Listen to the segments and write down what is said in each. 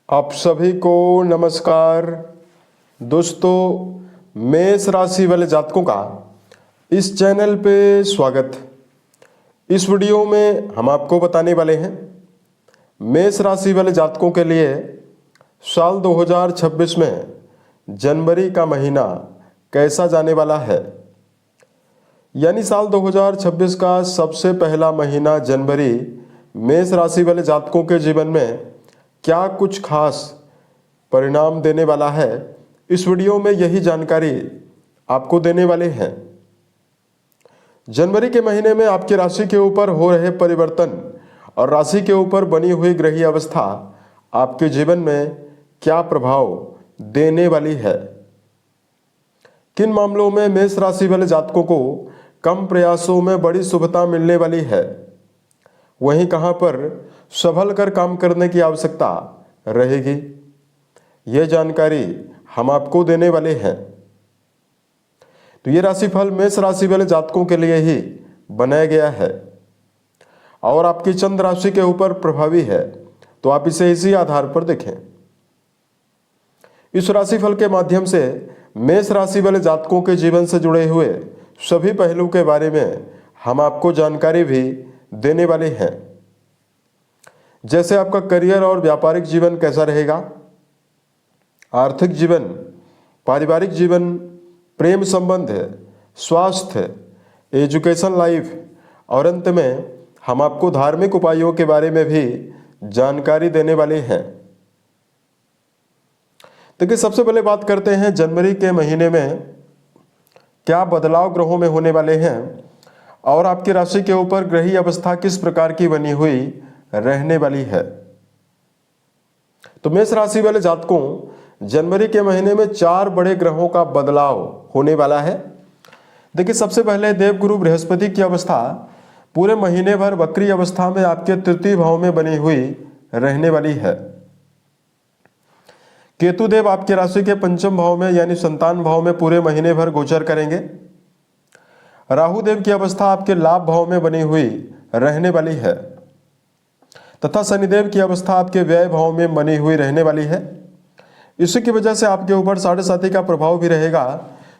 आप सभी को नमस्कार। दोस्तों, मेष राशि वाले जातकों का इस चैनल पे स्वागत। इस वीडियो में हम आपको बताने वाले हैं मेष राशि वाले जातकों के लिए साल 2026 में जनवरी का महीना कैसा जाने वाला है। यानी साल 2026 का सबसे पहला महीना जनवरी मेष राशि वाले जातकों के जीवन में क्या कुछ खास परिणाम देने वाला है। इस वीडियो में यही जानकारी आपको देने वाले हैं। जनवरी के महीने में आपकी राशि के ऊपर हो रहे परिवर्तन और राशि के ऊपर बनी हुई ग्रही अवस्था आपके जीवन में क्या प्रभाव देने वाली है। किन मामलों में मेष राशि वाले जातकों को कम प्रयासों में बड़ी शुभता मिलने वाली है, वहीं कहां पर संभल कर काम करने की आवश्यकता रहेगी, यह जानकारी हम आपको देने वाले हैं। तो ये राशिफल मेष राशि वाले जातकों के लिए ही बनाया गया है और आपकी चंद्र राशि के ऊपर प्रभावी है, तो आप इसे इसी आधार पर देखें। इस राशिफल के माध्यम से मेष राशि वाले जातकों के जीवन से जुड़े हुए सभी पहलू के बारे में हम आपको जानकारी भी देने वाले हैं। जैसे आपका करियर और व्यापारिक जीवन कैसा रहेगा, आर्थिक जीवन, पारिवारिक जीवन, प्रेम संबंध, स्वास्थ्य, एजुकेशन लाइफ और अंत में हम आपको धार्मिक उपायों के बारे में भी जानकारी देने वाले हैं। देखिए, सबसे पहले बात करते हैं जनवरी के महीने में क्या बदलाव ग्रहों में होने वाले हैं और आपकी राशि के ऊपर ग्रही अवस्था किस प्रकार की बनी हुई रहने वाली है। तो मेष राशि वाले जातकों, जनवरी के महीने में 4 बड़े ग्रहों का बदलाव होने वाला है। देखिए, सबसे पहले देवगुरु बृहस्पति की अवस्था पूरे महीने भर वक्री अवस्था में आपके तृतीय भाव में बनी हुई रहने वाली है। केतु देव आपके राशि के पंचम भाव में यानी संतान भाव में पूरे महीने भर गोचर करेंगे। राहु देव की अवस्था आपके लाभ भाव में बनी हुई रहने वाली है तथा शनिदेव की अवस्था आपके व्यय भाव में बनी हुई रहने वाली है। इसी की वजह से आपके ऊपर साढ़े साथी का प्रभाव भी रहेगा।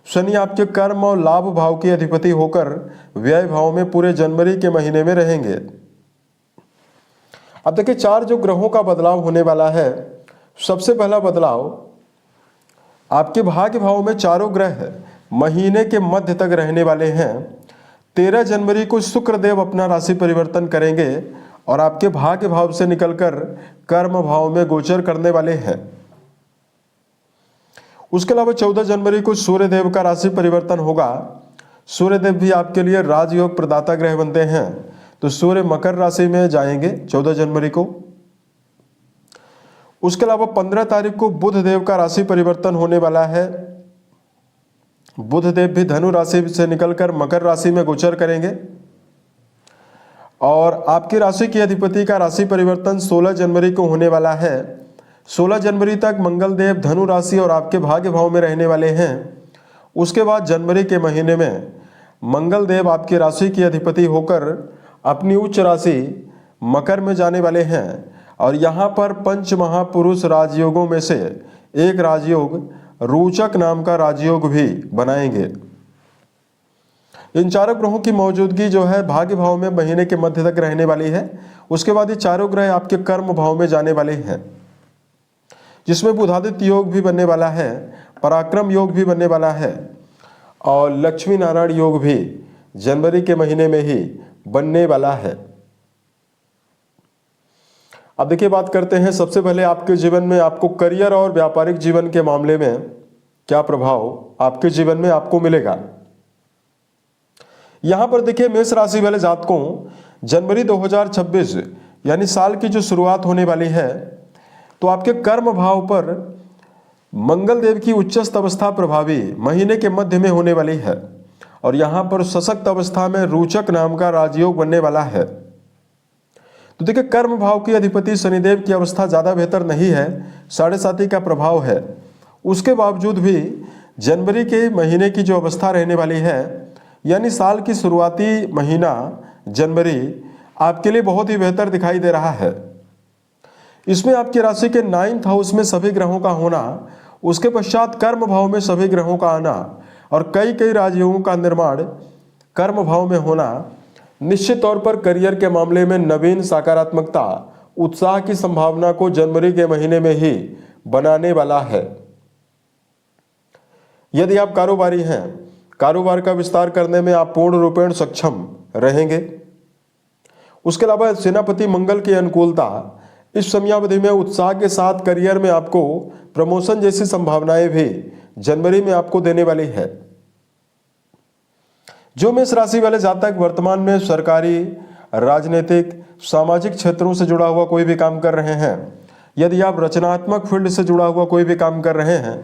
शनि आपके कर्म और लाभ भाव के अधिपति होकर व्यय भाव में पूरे जनवरी के महीने में रहेंगे। अब देखिए, 4 जो ग्रहों का बदलाव होने वाला है। सबसे पहला बदलाव, आपके भाग्य भाव में चारों ग्रह महीने के मध्य तक रहने वाले हैं। 13 जनवरी को शुक्र देव अपना राशि परिवर्तन करेंगे और आपके भाग्य भाव से निकलकर कर्म भाव में गोचर करने वाले हैं। उसके अलावा 14 जनवरी को सूर्य देव का राशि परिवर्तन होगा। सूर्य देव भी आपके लिए राजयोग प्रदाता ग्रह बनते हैं, तो सूर्य मकर राशि में जाएंगे 14 जनवरी को। उसके अलावा 15 तारीख को बुध देव का राशि परिवर्तन होने वाला है। बुध देव भी धनु राशि से निकलकर मकर राशि में गोचर करेंगे और आपकी राशि के अधिपति का राशि परिवर्तन 16 जनवरी को होने वाला है। 16 जनवरी तक मंगल देव धनु राशि और आपके भाग्य भाव में रहने वाले हैं। उसके बाद जनवरी के महीने में मंगल देव आपकी राशि के अधिपति होकर अपनी उच्च राशि मकर में जाने वाले हैं और यहाँ पर पंच महापुरुष राजयोगों में से एक राजयोग रोचक नाम का राजयोग भी बनाएंगे। इन चारों ग्रहों की मौजूदगी जो है भाग्य भाव में महीने के मध्य तक रहने वाली है। उसके बाद ये चारों ग्रह आपके कर्म भाव में जाने वाले हैं, जिसमें बुधादित्य योग भी बनने वाला है, पराक्रम योग भी बनने वाला है और लक्ष्मी नारायण योग भी जनवरी के महीने में ही बनने वाला है। अब देखिए, बात करते हैं सबसे पहले आपके जीवन में आपको करियर और व्यापारिक जीवन के मामले में क्या प्रभाव आपके जीवन में आपको मिलेगा। यहां पर देखिए, मेष राशि वाले जातकों, जनवरी 2026 यानी साल की जो शुरुआत होने वाली है, तो आपके कर्म भाव पर मंगल देव की उच्चस्थ अवस्था प्रभावी महीने के मध्य में होने वाली है और यहां पर सशक्त अवस्था में रोचक नाम का राजयोग बनने वाला है। तो देखिए, कर्म भाव की अधिपति शनिदेव की अवस्था ज़्यादा बेहतर नहीं है, साढ़े साथी का प्रभाव है। उसके बावजूद भी जनवरी के महीने की जो अवस्था रहने वाली है, यानी साल की शुरुआती महीना जनवरी आपके लिए बहुत ही बेहतर दिखाई दे रहा है। इसमें आपकी राशि के 9th हाउस में सभी ग्रहों का होना, उसके पश्चात कर्म भाव में सभी ग्रहों का आना और कई कई राजयोगों का निर्माण कर्म भाव में होना निश्चित तौर पर करियर के मामले में नवीन सकारात्मकता, उत्साह की संभावना को जनवरी के महीने में ही बनाने वाला है। यदि आप कारोबारी हैं, कारोबार का विस्तार करने में आप पूर्ण रूपेण सक्षम रहेंगे। उसके अलावा सेनापति मंगल की अनुकूलता इस समयावधि में उत्साह के साथ करियर में आपको प्रमोशन जैसी संभावनाएं भी जनवरी में आपको देने वाली है। जो मेष राशि वाले जातक वर्तमान में सरकारी, राजनीतिक, सामाजिक क्षेत्रों से जुड़ा हुआ कोई भी काम कर रहे हैं, यदि आप रचनात्मक फील्ड से जुड़ा हुआ कोई भी काम कर रहे हैं,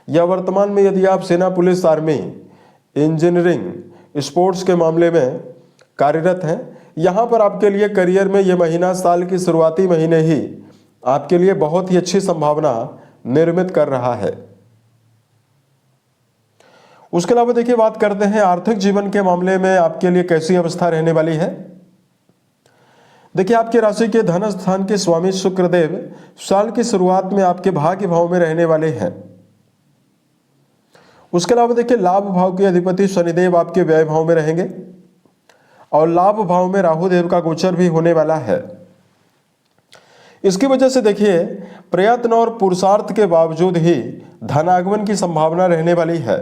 या वर्तमान में यदि आप सेना, पुलिस, आर्मी, इंजीनियरिंग, स्पोर्ट्स के मामले में कार्यरत हैं, यहाँ पर आपके लिए करियर में यह महीना साल की शुरुआती महीने ही आपके लिए बहुत ही अच्छी संभावना निर्मित कर रहा है। उसके अलावा देखिए, बात करते हैं आर्थिक जीवन के मामले में आपके लिए कैसी अवस्था रहने वाली है। देखिए, आपके राशि के धन स्थान के स्वामी शुक्रदेव साल की शुरुआत में आपके भाग्य भाव में रहने वाले हैं। उसके अलावा देखिए, लाभ भाव के अधिपति शनिदेव आपके व्यय भाव में रहेंगे और लाभ भाव में राहु देव का गोचर भी होने वाला है। इसकी वजह से देखिए, प्रयत्न और पुरुषार्थ के बावजूद ही धनागमन की संभावना रहने वाली है।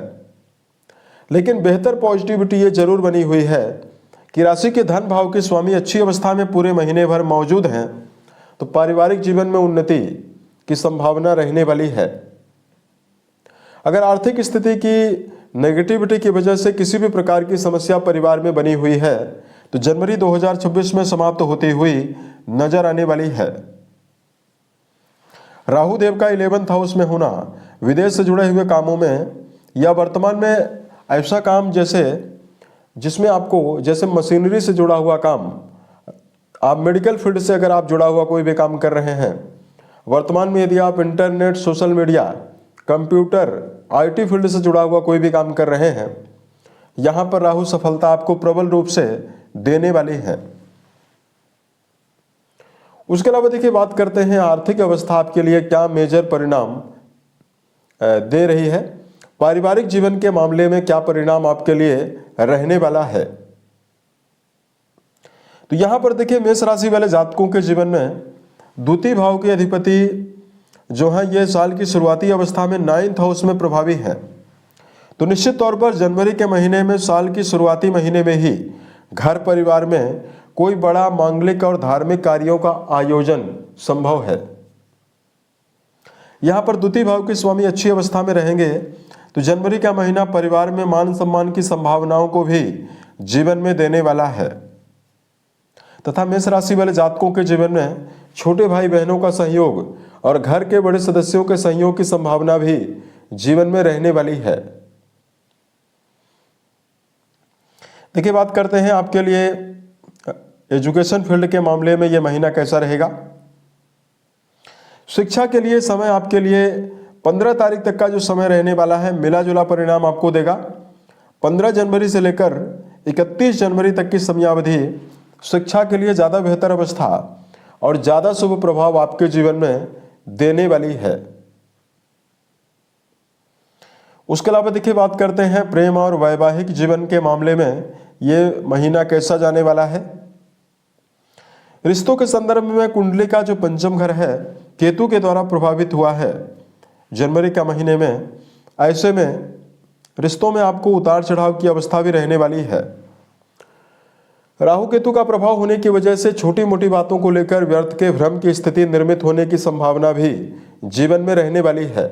लेकिन बेहतर पॉजिटिविटी ये जरूर बनी हुई है कि राशि के धन भाव के स्वामी अच्छी अवस्था में पूरे महीने भर मौजूद हैं, तो पारिवारिक जीवन में उन्नति की संभावना रहने वाली है। अगर आर्थिक स्थिति की नेगेटिविटी की वजह से किसी भी प्रकार की समस्या परिवार में बनी हुई है, तो जनवरी 2026 में समाप्त होती हुई नजर आने वाली है। राहु देव का 11th हाउस में होना विदेश से जुड़े हुए कामों में या वर्तमान में ऐसा काम जिसमें आपको जैसे मशीनरी से जुड़ा हुआ काम, आप मेडिकल फील्ड से अगर आप जुड़ा हुआ कोई भी काम कर रहे हैं, वर्तमान में यदि आप internet, social media, computer, IT field से जुड़ा हुआ कोई भी काम कर रहे हैं, यहां पर राहु सफलता आपको प्रबल रूप से देने वाली है। उसके अलावा देखिए, बात करते हैं आर्थिक अवस्था आपके लिए क्या मेजर परिणाम दे रही है। पारिवारिक जीवन के मामले में क्या परिणाम आपके लिए रहने वाला है। तो यहां पर देखिए, मेष राशि वाले जातकों के जीवन में द्वितीय भाव के अधिपति जो है ये साल की शुरुआती अवस्था में 9th हाउस में प्रभावी है। तो निश्चित तौर पर जनवरी के महीने में, साल की शुरुआती महीने में ही घर परिवार में कोई बड़ा मांगलिक और धार्मिक कार्यों का आयोजन संभव है। यहां पर द्वितीय भाव के स्वामी अच्छी अवस्था में रहेंगे, तो जनवरी का महीना परिवार में मान सम्मान की संभावनाओं को भी जीवन में देने वाला है। तथा मेष राशि वाले जातकों के जीवन में छोटे भाई बहनों का सहयोग और घर के बड़े सदस्यों के सहयोग की संभावना भी जीवन में रहने वाली है। देखिए, बात करते हैं आपके लिए एजुकेशन फील्ड के मामले में यह महीना कैसा रहेगा। शिक्षा के लिए समय आपके लिए 15 तारीख तक का जो समय रहने वाला है, मिला जुला परिणाम आपको देगा। 15 जनवरी से लेकर 31 जनवरी तक की समयावधि शिक्षा के लिए ज़्यादा बेहतर अवस्था और ज़्यादा शुभ प्रभाव आपके जीवन में देने वाली है। उसके अलावा देखिए, बात करते हैं प्रेम और वैवाहिक जीवन के मामले में ये महीना कैसा जाने वाला है। रिश्तों के संदर्भ में कुंडली का जो पंचम घर है केतु के द्वारा प्रभावित हुआ है जनवरी का महीने में। ऐसे में रिश्तों में आपको उतार चढ़ाव की अवस्था भी रहने वाली है। राहु केतु का प्रभाव होने की वजह से छोटी मोटी बातों को लेकर व्यर्थ के भ्रम की स्थिति निर्मित होने की संभावना भी जीवन में रहने वाली है।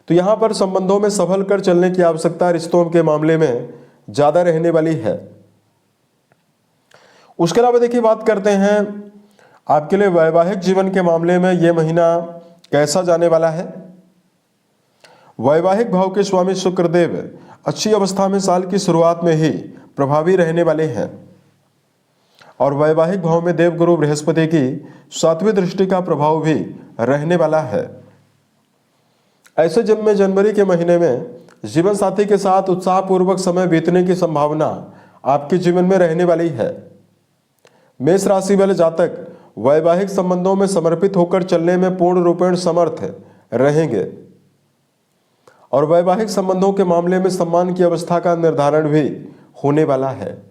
तो यहाँ पर संबंधों में संभल कर चलने की आवश्यकता रिश्तों के मामले में ज़्यादा रहने वाली है। उसके अलावा देखिए, बात करते हैं आपके लिए वैवाहिक जीवन के मामले में यह महीना कैसा जाने वाला है। वैवाहिक भाव के स्वामी शुक्रदेव अच्छी अवस्था में साल की शुरुआत में ही प्रभावी रहने वाले हैं और वैवाहिक भाव में देवगुरु बृहस्पति की 7वीं दृष्टि का प्रभाव भी रहने वाला है। ऐसे जब में जनवरी के महीने में जीवन साथी के साथ उत्साहपूर्वक समय बीतने की संभावना आपके जीवन में रहने वाली है। मेष राशि वाले जातक वैवाहिक संबंधों में समर्पित होकर चलने में पूर्ण रूपेण समर्थ रहेंगे और वैवाहिक संबंधों के मामले में सम्मान की अवस्था का निर्धारण भी होने वाला है।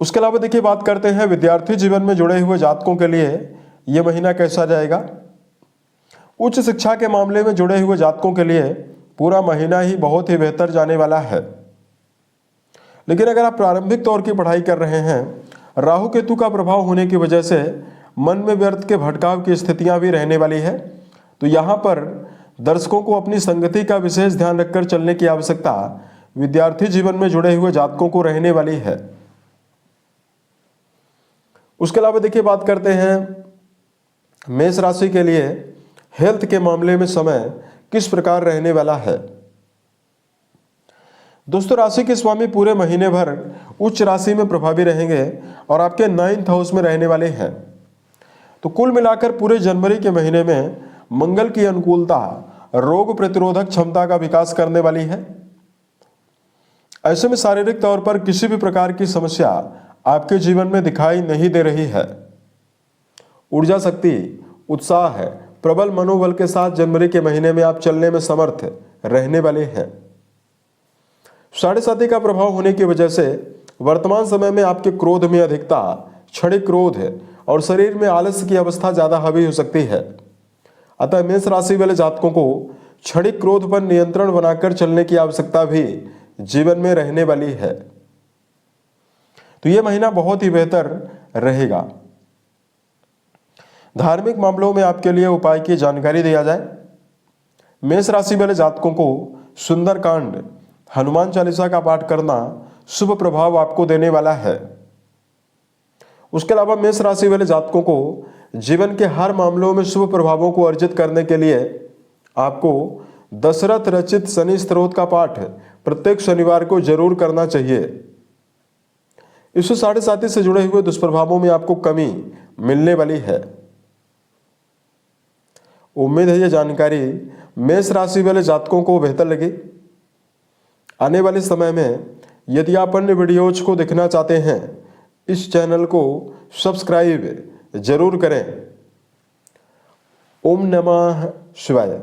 उसके अलावा देखिए बात करते हैं विद्यार्थी जीवन में जुड़े हुए जातकों के लिए यह महीना कैसा जाएगा। उच्च शिक्षा के मामले में जुड़े हुए जातकों के लिए पूरा महीना ही बहुत ही बेहतर जाने वाला है। लेकिन अगर आप प्रारंभिक तौर की पढ़ाई कर रहे हैं, राहु केतु का प्रभाव होने की वजह से मन में व्यर्थ के भटकाव की स्थितियां भी रहने वाली है। तो यहाँ पर दर्शकों को अपनी संगति का विशेष ध्यान रखकर चलने की आवश्यकता विद्यार्थी जीवन में जुड़े हुए जातकों को रहने वाली है। उसके अलावा देखिए बात करते हैं मेष राशि के लिए हेल्थ के मामले में समय किस प्रकार रहने वाला है। दोस्तों, राशि के स्वामी पूरे महीने भर उच्च राशि में प्रभावी रहेंगे और आपके 9th हाउस में रहने वाले हैं। तो कुल मिलाकर पूरे जनवरी के महीने में मंगल की अनुकूलता रोग प्रतिरोधक क्षमता का विकास करने वाली है। ऐसे में शारीरिक तौर पर किसी भी प्रकार की समस्या आपके जीवन में दिखाई नहीं दे रही है। ऊर्जा शक्ति, उत्साह है, प्रबल मनोबल के साथ जनवरी के महीने में आप चलने में समर्थ रहने वाले हैं। साढ़े साथी का प्रभाव होने की वजह से वर्तमान समय में आपके क्रोध में अधिकता, क्षणिक क्रोध है और शरीर में आलस्य की अवस्था ज्यादा हावी हो सकती है। अतः मेष राशि वाले जातकों को क्षणिक क्रोध पर नियंत्रण बनाकर चलने की आवश्यकता भी जीवन में रहने वाली है। तो यह महीना बहुत ही बेहतर रहेगा। धार्मिक मामलों में आपके लिए उपाय की जानकारी दिया जाए। मेष राशि वाले जातकों को सुंदरकांड, हनुमान चालीसा का पाठ करना शुभ प्रभाव आपको देने वाला है। उसके अलावा मेष राशि वाले जातकों को जीवन के हर मामलों में शुभ प्रभावों को अर्जित करने के लिए आपको दशरथ रचित शनि स्तोत्र का पाठ प्रत्येक शनिवार को जरूर करना चाहिए। इससे साढ़े साथी से जुड़े हुए दुष्प्रभावों में आपको कमी मिलने वाली है। उम्मीद है यह जानकारी मेष राशि वाले जातकों को बेहतर लगी। आने वाले समय में यदि आप अन्य वीडियोज को देखना चाहते हैं, इस चैनल को सब्सक्राइब जरूर करें। ओम नमः शिवाय।